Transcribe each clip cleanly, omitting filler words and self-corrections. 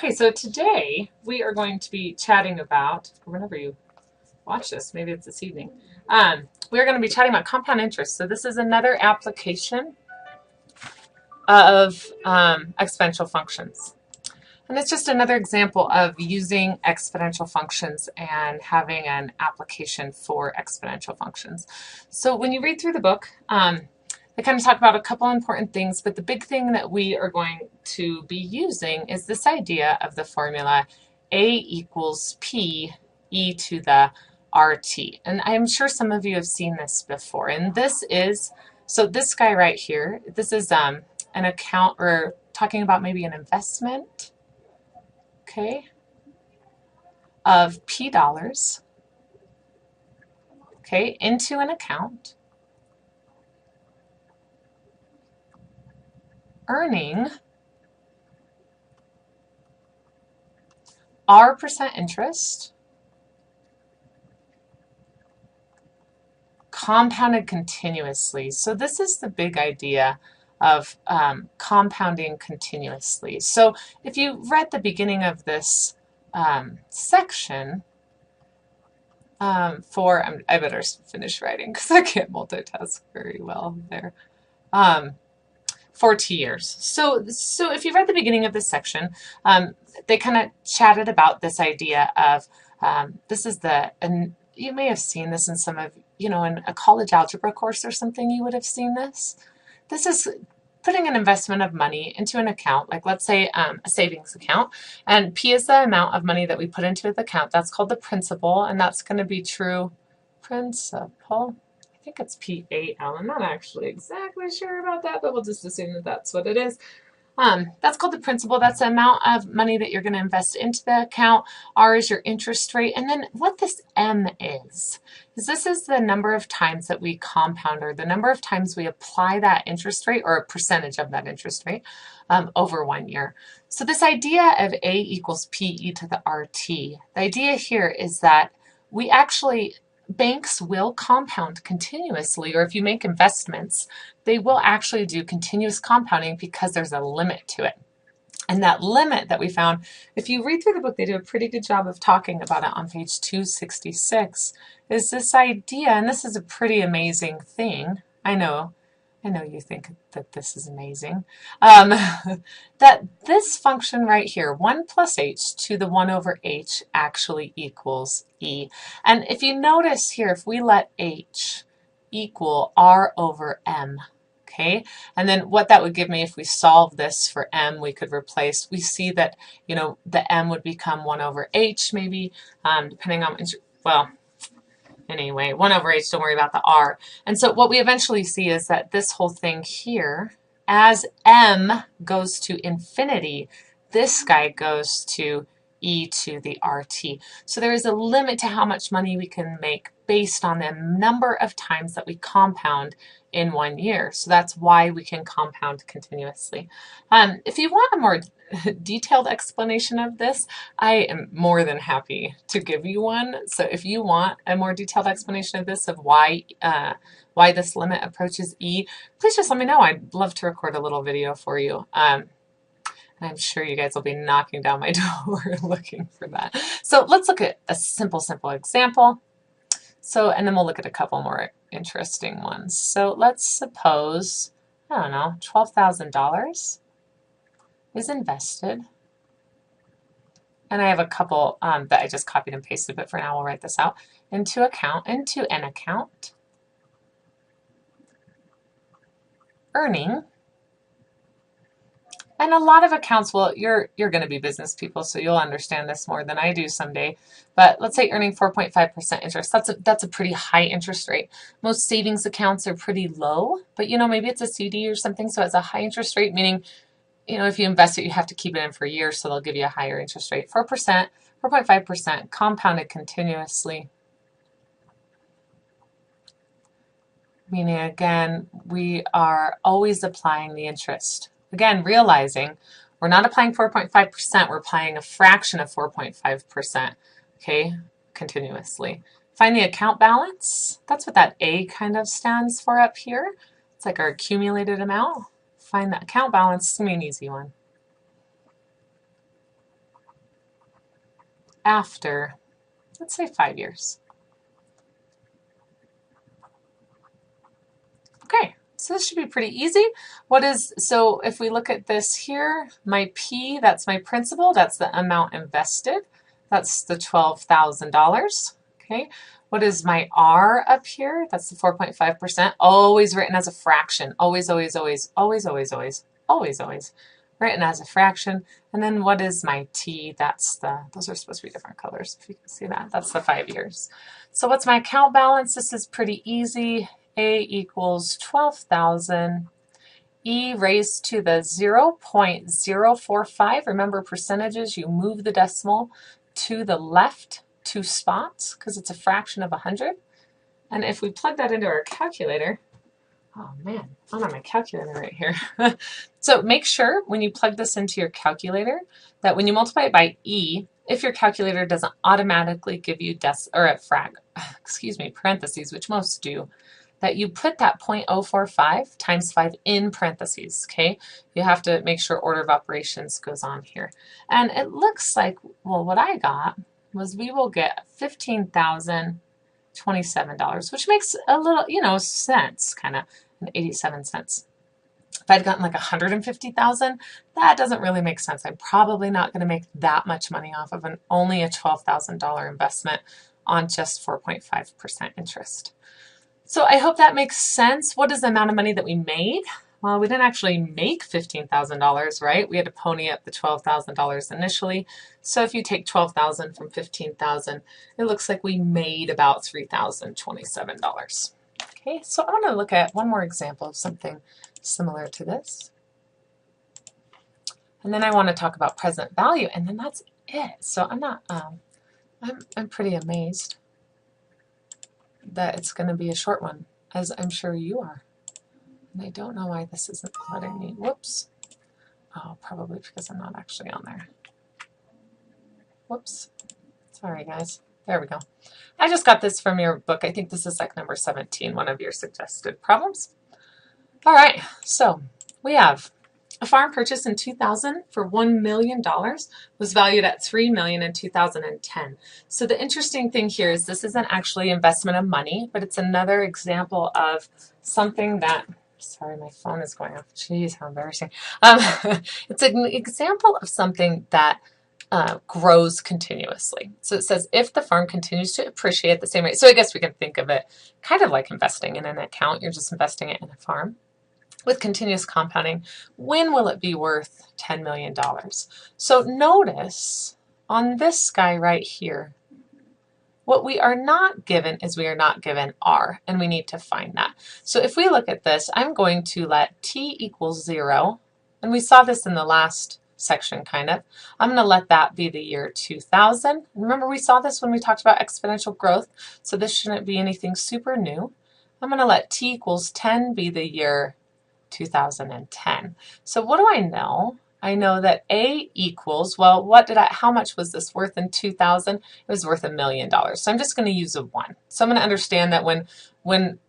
Okay, so today we are going to be chatting about, or whenever you watch this, maybe it's this evening, we're going to be chatting about compound interest. So this is another application of exponential functions. And it's just another example of using exponential functions and having an application for exponential functions. So when you read through the book, they kind of talk about a couple important things, but the big thing that we are going to be using is this idea of the formula A equals P e to the RT. And I'm sure some of you have seen this before. And this is, so this guy right here, this is an account, or talking about maybe an investment, okay, of P dollars, okay, into an account, earning R% interest, compounded continuously. So this is the big idea of compounding continuously. So if you read the beginning of this section, I better finish writing because I can't multitask very well there. 40 years. So if you read the beginning of this section, they kind of chatted about this idea of this is and you may have seen this in some of, in a college algebra course or something, you would have seen this. This is putting an investment of money into an account, like let's say a savings account, and P is the amount of money that we put into the account. That's called the principal, and that's going to be true principal. I think it's PAL. I'm not actually exactly sure about that, but we'll just assume that that's what it is. That's called the principal. That's the amount of money that you're going to invest into the account. R is your interest rate. And then what this M is this is the number of times that we compound, or the number of times we apply that interest rate, or a percentage of that interest rate, over 1 year. So this idea of A equals P e to the RT, the idea here is that we actually, banks will compound continuously, or if you make investments, they will actually do continuous compounding because there's a limit to it. And that limit that we found, if you read through the book, they do a pretty good job of talking about it on page 266, is this idea, and this is a pretty amazing thing. I know you think that this is amazing, that this function right here, 1 plus h to the 1 over h, actually equals e. And if you notice here, if we let h equal r over m, okay, and then what that would give me, if we solve this for m, we could replace, we see that, the m would become 1 over h maybe, depending on, well, anyway, 1 over h, don't worry about the r. And so what we eventually see is that this whole thing here, as m goes to infinity, this guy goes to e to the RT. So there is a limit to how much money we can make based on the number of times that we compound in 1 year. So that's why we can compound continuously. If you want a more detailed explanation of this, I am more than happy to give you one. So if you want a more detailed explanation of this, of why this limit approaches E, please just let me know. I'd love to record a little video for you. And I'm sure you guys will be knocking down my door looking for that. So let's look at a simple example. So, and then we'll look at a couple more interesting ones. So let's suppose, I don't know, $12,000 is invested. And I have a couple that I just copied and pasted, but for now we'll write this out. Into an account, earning. And a lot of accounts, well, you're going to be business people, so you'll understand this more than I do someday. But let's say earning 4.5% interest. That's a pretty high interest rate. Most savings accounts are pretty low, but maybe it's a CD or something, so it's a high interest rate, meaning if you invest it, you have to keep it in for years, so they'll give you a higher interest rate. 4%, 4.5%, compounded continuously. Meaning, again, we are always applying the interest. Again, realizing we're not applying 4.5%, we're applying a fraction of 4.5%, okay, continuously. Find the account balance. That's what that A kind of stands for up here. It's like our accumulated amount. Find the account balance. It's going to be an easy one. after, let's say 5 years. Okay, so this should be pretty easy. So if we look at this here, my P, that's my principal, that's the amount invested. That's the $12,000. Okay, what is my R up here? That's the 4.5%, always written as a fraction. Always, always, always, always, always, always, always, always written as a fraction. And then what is my T? That's those are supposed to be different colors, if you can see that. That's the 5 years. So what's my account balance? This is pretty easy. A equals 12,000. E raised to the 0.045. Remember percentages, you move the decimal to the left 2 spots because it's a fraction of 100. And if we plug that into our calculator, oh man, I don't have my calculator right here. So make sure when you plug this into your calculator that when you multiply it by E, if your calculator doesn't automatically give you parentheses, which most do, that you put that 0.045 times 5 in parentheses, okay? You have to make sure order of operations goes on here. And it looks like, well, what I got was we will get $15,027, which makes a little, sense, kind of, 87 cents. If I'd gotten like 150,000, that doesn't really make sense. I'm probably not going to make that much money off of only a $12,000 investment on just 4.5% interest. So I hope that makes sense. What is the amount of money that we made? Well, we didn't actually make $15,000, right? We had to pony up the $12,000 initially. So if you take $12,000 from $15,000, it looks like we made about $3,027. Okay, so I want to look at one more example of something similar to this. And then I want to talk about present value, and then that's it. So I'm pretty amazed that it's going to be a short one, as I'm sure you are. And I don't know why this isn't letting me. Whoops. Oh, probably because I'm not actually on there. Whoops. Sorry, guys. There we go. I just got this from your book. I think this is like number 17, one of your suggested problems. All right, so we have a farm purchased in 2000 for $1 million was valued at $3 million in 2010. So the interesting thing here is this isn't actually investment of money, but it's another example of something that, sorry, my phone is going off. Jeez, how embarrassing. It's an example of something that grows continuously. So it says if the farm continues to appreciate at the same rate. So I guess we can think of it kind of like investing in an account. You're just investing it in a farm. With continuous compounding, when will it be worth $10 million? So notice on this guy right here, what we are not given is we are not given R, and we need to find that. So if we look at this, I'm going to let T equals 0, and we saw this in the last section kind of. I'm going to let that be the year 2000. Remember we saw this when we talked about exponential growth, so this shouldn't be anything super new. I'm going to let T equals 10 be the year 2010. So what do I know? I know that A equals, well, how much was this worth in 2000? It was worth $1 million. So I'm just going to use a 1. So I'm going to understand that when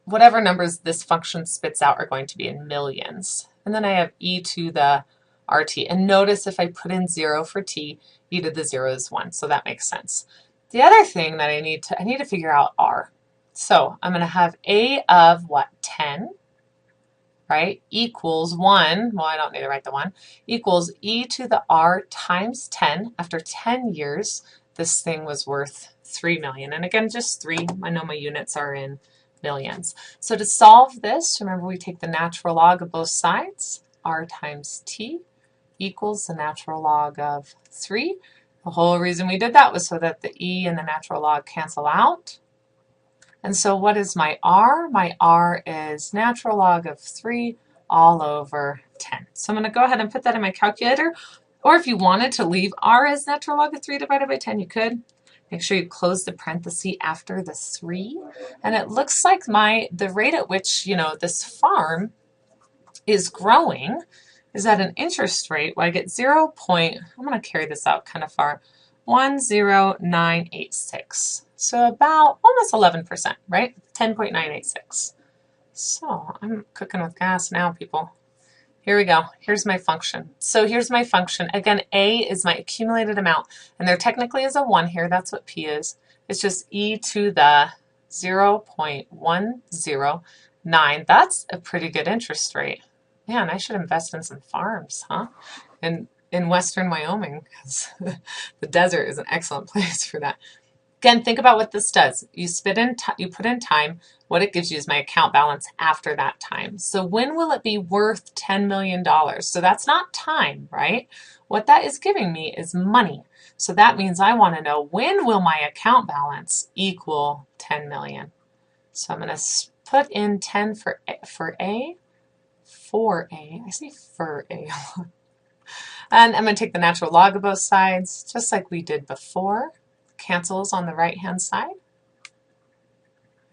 whatever numbers this function spits out are going to be in millions. And then I have e to the RT. And notice if I put in 0 for t, e to the 0 is 1. So that makes sense. The other thing that I need to figure out R. So I'm going to have A of what? 10. Right, equals 1, well I don't need to write the 1, equals e to the r times 10. After 10 years, this thing was worth 3 million. And again, just 3, I know my units are in millions. So to solve this, remember we take the natural log of both sides, r times t equals the natural log of 3. The whole reason we did that was so that the e and the natural log cancel out. And so what is my R? My R is natural log of 3 all over 10. So I'm going to go ahead and put that in my calculator. Or if you wanted to leave R as natural log of 3 divided by 10, you could. Make sure you close the parenthesis after the 3. And it looks like the rate at which, this farm is growing is at an interest rate. Well, I get I'm going to carry this out kind of far, 10986. So about almost 11%, right? 10.986. So I'm cooking with gas now, people. Here we go. Here's my function. So here's my function. Again, A is my accumulated amount, and there technically is a 1 here. That's what P is. It's just e to the 0.109. That's a pretty good interest rate. Man, I should invest in some farms, huh? In western Wyoming, because the desert is an excellent place for that. Again, think about what this does. You put in time. What it gives you is my account balance after that time. So when will it be worth $10 million? So that's not time, right? What that is giving me is money. So that means I want to know, when will my account balance equal 10 million? So I'm going to put in 10 for A, for A. I say for A. And I'm going to take the natural log of both sides, just like we did before. Cancels on the right-hand side.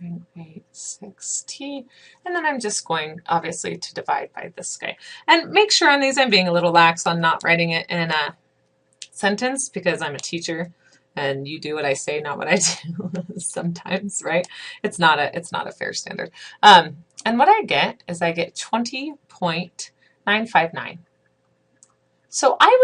986t. And then I'm just going, obviously, to divide by this guy. And make sure on these I'm being a little lax on not writing it in a sentence, because I'm a teacher and you do what I say, not what I do sometimes, right? It's not a fair standard. And what I get is I get 20.959. So I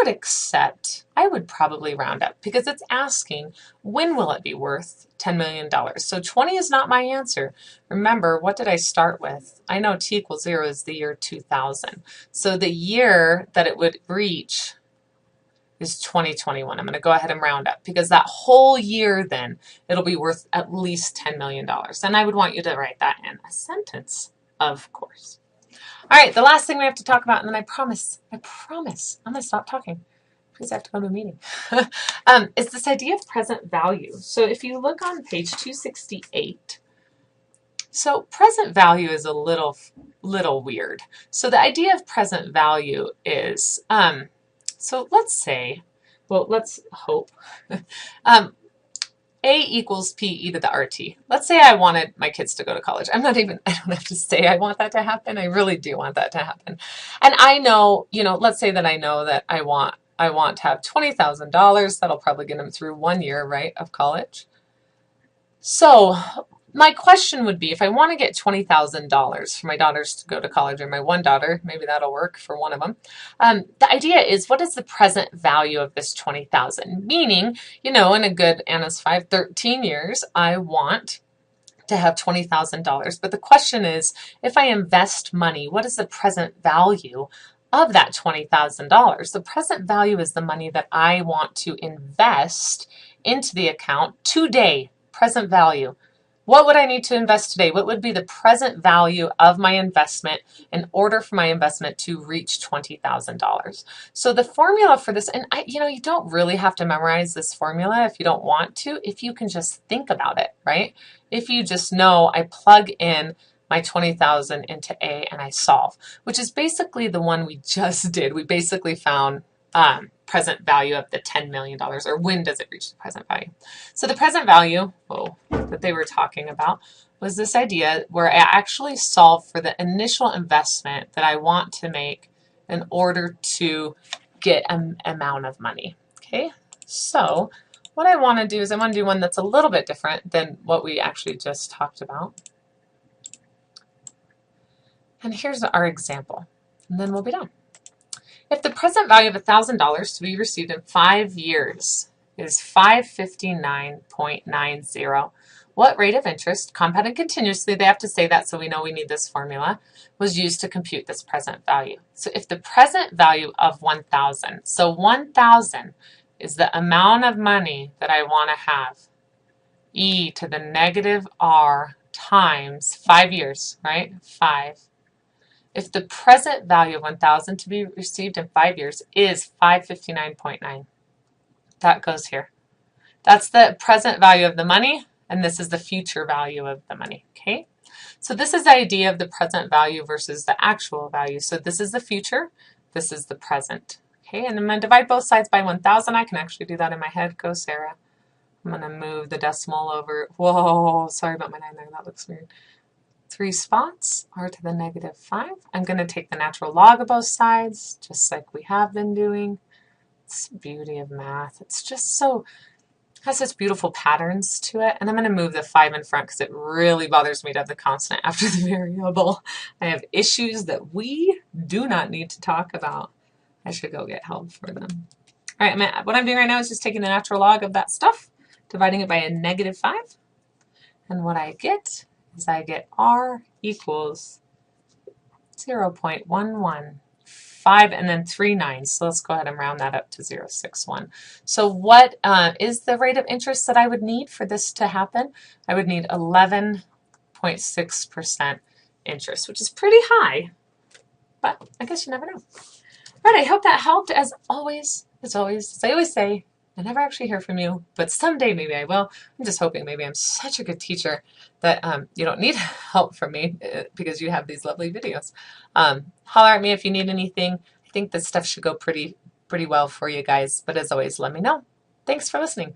would probably round up, because it's asking, when will it be worth $10 million? So 20 is not my answer. Remember, what did I start with? I know t equals 0 is the year 2000. So the year that it would reach is 2021. I'm going to go ahead and round up, because that whole year then, it'll be worth at least $10 million. And I would want you to write that in a sentence, of course. All right, the last thing we have to talk about, and then I promise, I'm going to stop talking because I have to go to a meeting, is this idea of present value. So if you look on page 268, so present value is a little weird. So the idea of present value is, so let's say, well, let's hope, A equals P e to the RT. Let's say I wanted my kids to go to college. I don't have to say I want that to happen. I really do want that to happen. And I know, let's say that I know that I want to have $20,000. That'll probably get them through 1 year, right, of college. So my question would be, if I want to get $20,000 for my daughters to go to college, or my one daughter, maybe that'll work for one of them. The idea is, what is the present value of this $20,000? Meaning, in a good Anna's 13 years, I want to have $20,000. But the question is, if I invest money, what is the present value of that $20,000? The present value is the money that I want to invest into the account today. Present value. What would I need to invest today? What would be the present value of my investment in order for my investment to reach $20,000? So the formula for this, and you don't really have to memorize this formula if you don't want to, if you can just think about it, right? If you just know, I plug in my 20,000 into A and I solve, which is basically the one we just did. We basically found present value of the $10 million, or when does it reach the present value. So the present value that they were talking about was this idea where I actually solve for the initial investment that I want to make in order to get an amount of money. Okay, so what I want to do is I want to do one that's a little bit different than what we actually just talked about. And here's our example, and then we'll be done. If the present value of $1,000 to be received in 5 years is 559.90, what rate of interest, compounded continuously, they have to say that so we know we need this formula, was used to compute this present value? So if the present value of 1,000, so 1,000 is the amount of money that I want to have, e to the negative r times 5 years, right? 5. If the present value of 1,000 to be received in 5 years is 559.9, that goes here. That's the present value of the money, and this is the future value of the money, okay? So this is the idea of the present value versus the actual value. So this is the future, this is the present, okay? And I'm going to divide both sides by 1,000. I can actually do that in my head. Go, Sarah. I'm going to move the decimal over. Whoa, sorry about my 9 there. That looks weird. 3 spots, r to the negative 5. I'm going to take the natural log of both sides, just like we have been doing. It's the beauty of math. It's just so has such beautiful patterns to it. And I'm going to move the 5 in front because it really bothers me to have the constant after the variable. I have issues that we do not need to talk about. I should go get help for them. All right, what I'm doing right now is just taking the natural log of that stuff, dividing it by a -5. And what I get is I get R equals 0.115 and then 3 nines. So let's go ahead and round that up to 0.61. So what is the rate of interest that I would need for this to happen? I would need 11.6% interest, which is pretty high, but I guess you never know. All right, I hope that helped. As always, as I always say, I never actually hear from you, but someday maybe I will. I'm just hoping maybe I'm such a good teacher that you don't need help from me because you have these lovely videos. Holler at me if you need anything. I think this stuff should go pretty well for you guys, but as always, let me know. Thanks for listening.